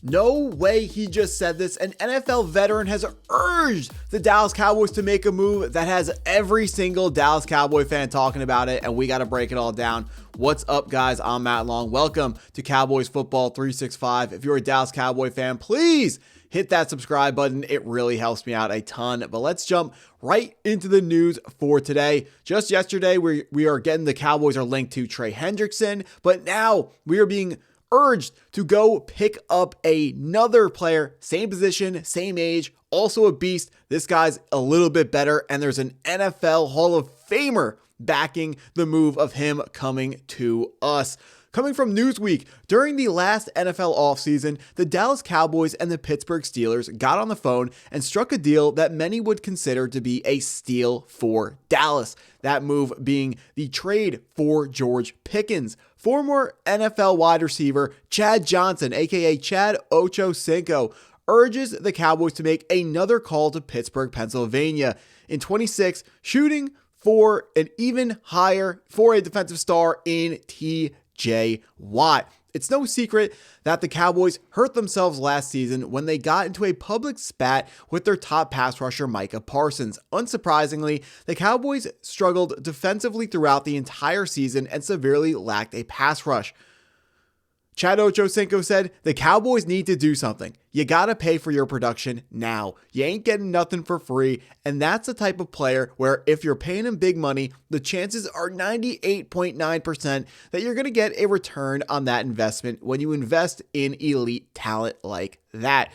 No way he just said this. An NFL veteran has urged the Dallas Cowboys to make a move that has every single Dallas Cowboy fan talking about it, and we got to break it all down. What's up, guys? I'm Matt Long. Welcome to Cowboys Football 365. If you're a Dallas Cowboy fan, please hit that subscribe button. It really helps me out a ton. But let's jump right into the news for today. Just yesterday, we are getting the Cowboys are linked to Trey Hendrickson, but now we are being urged to go pick up another player, same position, same age, also a beast. This guy's a little bit better, and there's an NFL Hall of Famer backing the move of him coming to us. Coming from Newsweek, during the last NFL offseason, the Dallas Cowboys and the Pittsburgh Steelers got on the phone and struck a deal that many would consider to be a steal for Dallas. That move being the trade for George Pickens. Former NFL wide receiver Chad Johnson, aka Chad Ochocinco, urges the Cowboys to make another call to Pittsburgh, Pennsylvania in 26, shooting for an even higher for a defensive star in TJ Watt. It's no secret that the Cowboys hurt themselves last season when they got into a public spat with their top pass rusher, Micah Parsons. Unsurprisingly, the Cowboys struggled defensively throughout the entire season and severely lacked a pass rush. Chad Ochocinco said, the Cowboys need to do something. You got to pay for your production now. You ain't getting nothing for free. And that's the type of player where if you're paying him big money, the chances are 98.9% that you're going to get a return on that investment when you invest in elite talent like that.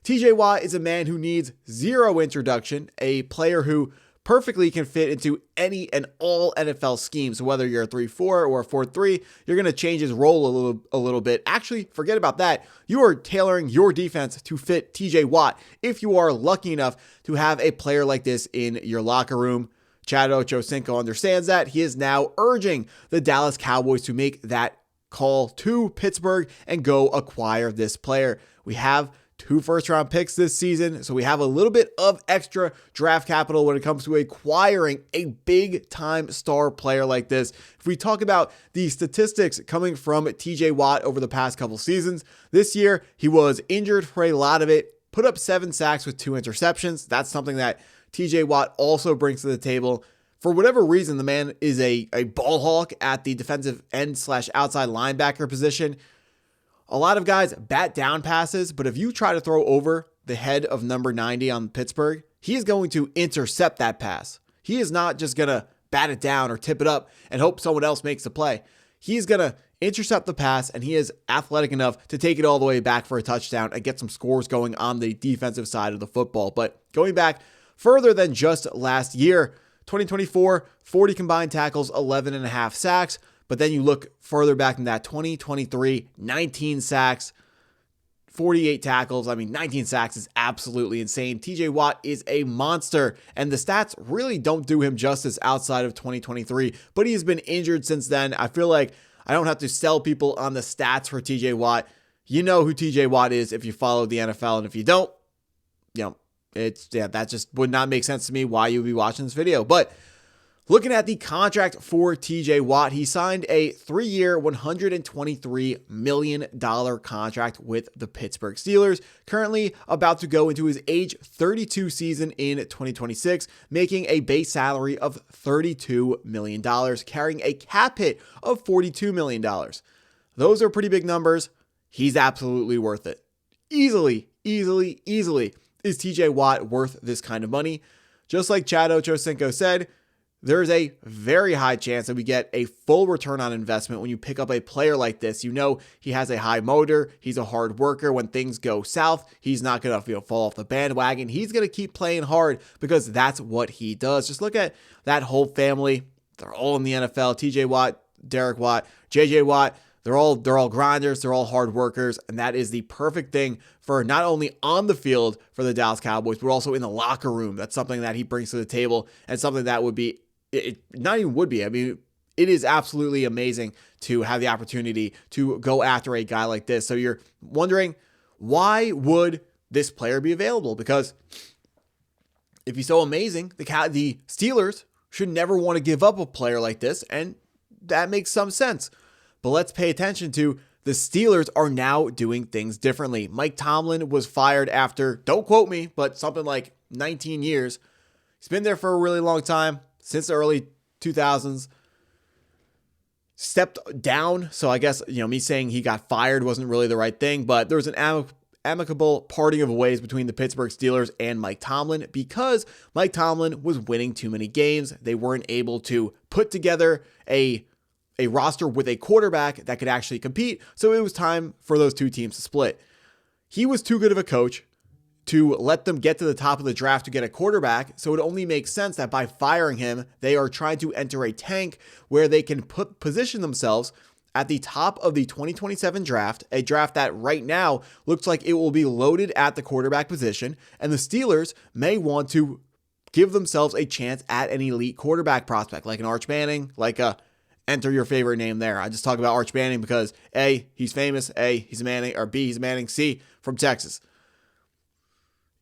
TJ Watt is a man who needs zero introduction, a player who perfectly can fit into any and all NFL schemes. So whether you're a 3-4 or a 4-3, you're going to change his role a little bit. Actually, forget about that. You are tailoring your defense to fit TJ Watt if you are lucky enough to have a player like this in your locker room. Chad Ochocinco understands that. He is now urging the Dallas Cowboys to make that call to Pittsburgh and go acquire this player. We have 2 first-round picks this season, so we have a little bit of extra draft capital when it comes to acquiring a big-time star player like this. If we talk about the statistics coming from TJ Watt over the past couple seasons, this year he was injured for a lot of it, put up 7 sacks with 2 interceptions. That's something that TJ Watt also brings to the table. For whatever reason, the man is a ball hawk at the defensive end / outside linebacker position. A lot of guys bat down passes, but if you try to throw over the head of number 90 on Pittsburgh, he is going to intercept that pass. He is not just going to bat it down or tip it up and hope someone else makes the play. He's going to intercept the pass, and he is athletic enough to take it all the way back for a touchdown and get some scores going on the defensive side of the football. But going back further than just last year, 2024, 40 combined tackles, 11.5 sacks. But then you look further back in that 2023, 19 sacks, 48 tackles. 19 sacks is absolutely insane. TJ Watt is a monster, and the stats really don't do him justice outside of 2023, but he has been injured since then. I feel like I don't have to sell people on the stats for TJ Watt. You know who TJ Watt is if you follow the NFL, and if you don't, that just would not make sense to me why you would be watching this video. But looking at the contract for TJ Watt, he signed a 3-year, $123 million contract with the Pittsburgh Steelers, currently about to go into his age 32 season in 2026, making a base salary of $32 million, carrying a cap hit of $42 million. Those are pretty big numbers. He's absolutely worth it. Easily is TJ Watt worth this kind of money. Just like Chad Ochocinco said, there is a very high chance that we get a full return on investment when you pick up a player like this. You know he has a high motor. He's a hard worker. When things go south, he's not going to fall off the bandwagon. He's going to keep playing hard because that's what he does. Just look at that whole family. They're all in the NFL. TJ Watt, Derek Watt, JJ Watt. They're all grinders. They're all hard workers. And that is the perfect thing for not only on the field for the Dallas Cowboys, but also in the locker room. That's something that he brings to the table and something that would be it is absolutely amazing to have the opportunity to go after a guy like this. So you're wondering, why would this player be available? Because if he's so amazing, the Steelers should never want to give up a player like this, and that makes some sense. But let's pay attention to the Steelers are now doing things differently. Mike Tomlin was fired after, don't quote me, but something like 19 years. He's been there for a really long time, since the early 2000s. Stepped down, so I guess, me saying he got fired wasn't really the right thing, but there was an amicable parting of ways between the Pittsburgh Steelers and Mike Tomlin because Mike Tomlin was winning too many games. They weren't able to put together a roster with a quarterback that could actually compete, so it was time for those two teams to split. He was too good of a coach to let them get to the top of the draft to get a quarterback, so it only makes sense that by firing him, they are trying to enter a tank where they can position themselves at the top of the 2027 draft, a draft that right now looks like it will be loaded at the quarterback position, and the Steelers may want to give themselves a chance at an elite quarterback prospect, like an Arch Manning, like a enter your favorite name there. I just talk about Arch Manning because A, he's famous, A, he's a Manning, or B, he's a Manning, C, from Texas.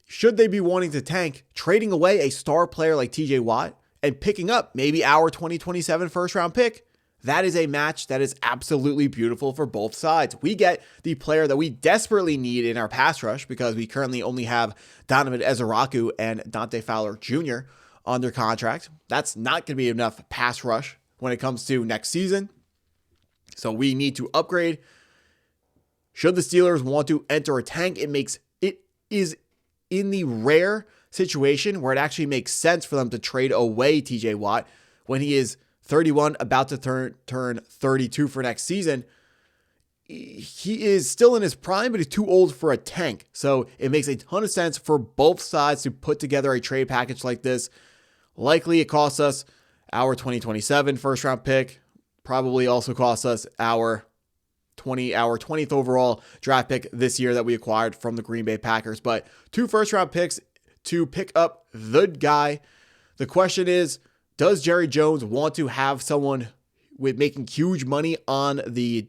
Should they be wanting to tank, trading away a star player like TJ Watt and picking up maybe our 2027 first round pick? That is a match that is absolutely beautiful for both sides. We get the player that we desperately need in our pass rush because we currently only have Donovan Ezeraku and Dante Fowler Jr. under contract. That's not going to be enough pass rush when it comes to next season. So we need to upgrade. Should the Steelers want to enter a tank, it is in the rare situation where it actually makes sense for them to trade away TJ Watt when he is 31, about to turn 32 for next season. He is still in his prime, but he's too old for a tank. So it makes a ton of sense for both sides to put together a trade package like this. Likely it costs us our 2027 first round pick, probably also costs us our 20th overall draft pick this year that we acquired from the Green Bay Packers. But 2 first round picks to pick up the guy. The question is, does Jerry Jones want to have someone with making huge money on the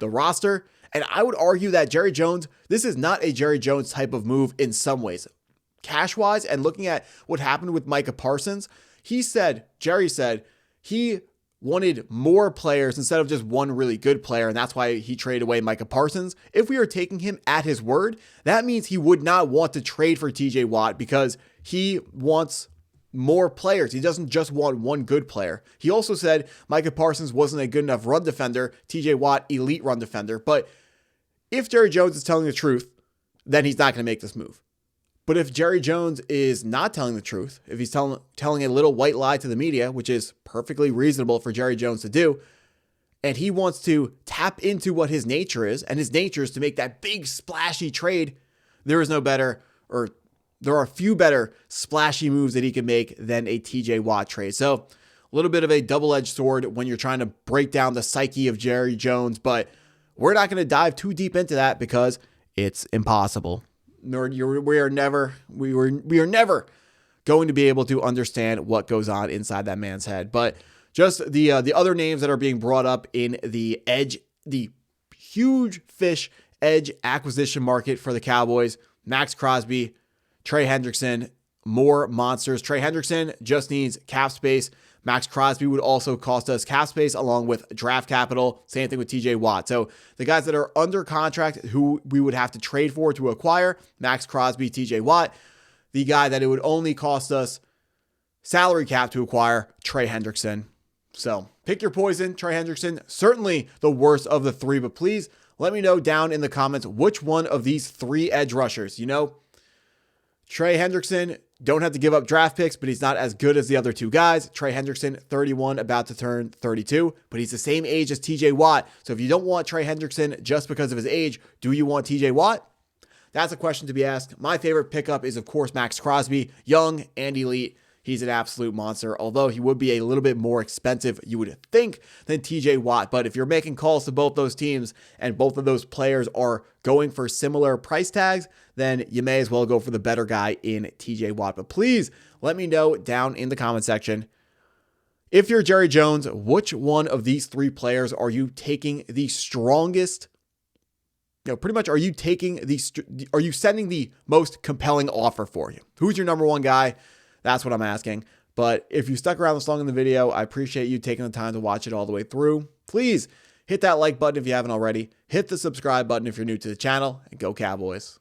roster? And I would argue that Jerry Jones, this is not a Jerry Jones type of move in some ways. Cash-wise, and looking at what happened with Micah Parsons, Jerry said he wanted more players instead of just one really good player, and that's why he traded away Micah Parsons. If we are taking him at his word, that means he would not want to trade for TJ Watt because he wants more players. He doesn't just want one good player. He also said Micah Parsons wasn't a good enough run defender, TJ Watt, elite run defender. But if Jerry Jones is telling the truth, then he's not going to make this move. But if Jerry Jones is not telling the truth, if he's telling a little white lie to the media, which is perfectly reasonable for Jerry Jones to do, and he wants to tap into what his nature is, and his nature is to make that big splashy trade, there are a few better splashy moves that he can make than a TJ Watt trade. So a little bit of a double-edged sword when you're trying to break down the psyche of Jerry Jones, but we're not going to dive too deep into that because it's impossible. We are never going to be able to understand what goes on inside that man's head. But just the other names that are being brought up in the huge fish edge acquisition market for the Cowboys: Max Crosby, Trey Hendrickson, more monsters. Trey Hendrickson just needs cap space. Max Crosby would also cost us cap space along with draft capital. Same thing with TJ Watt. So the guys that are under contract who we would have to trade for to acquire: Max Crosby, TJ Watt. The guy that it would only cost us salary cap to acquire: Trey Hendrickson. So pick your poison. Trey Hendrickson, certainly the worst of the three, but please let me know down in the comments which one of these 3 edge rushers. Trey Hendrickson, don't have to give up draft picks, but he's not as good as the other 2 guys. Trey Hendrickson, 31, about to turn 32, but he's the same age as TJ Watt. So if you don't want Trey Hendrickson just because of his age, do you want TJ Watt? That's a question to be asked. My favorite pickup is, of course, Max Crosby, young and elite. He's an absolute monster, although he would be a little bit more expensive, you would think, than TJ Watt. But if you're making calls to both those teams and both of those players are going for similar price tags, then you may as well go for the better guy in TJ Watt. But please let me know down in the comment section, if you're Jerry Jones, which one of these 3 players are you taking the strongest? Pretty much, are you sending the most compelling offer for you? Who's your number 1 guy? That's what I'm asking. But if you stuck around this long in the video, I appreciate you taking the time to watch it all the way through. Please Hit that like button if you haven't already. Hit the subscribe button if you're new to the channel, and go Cowboys.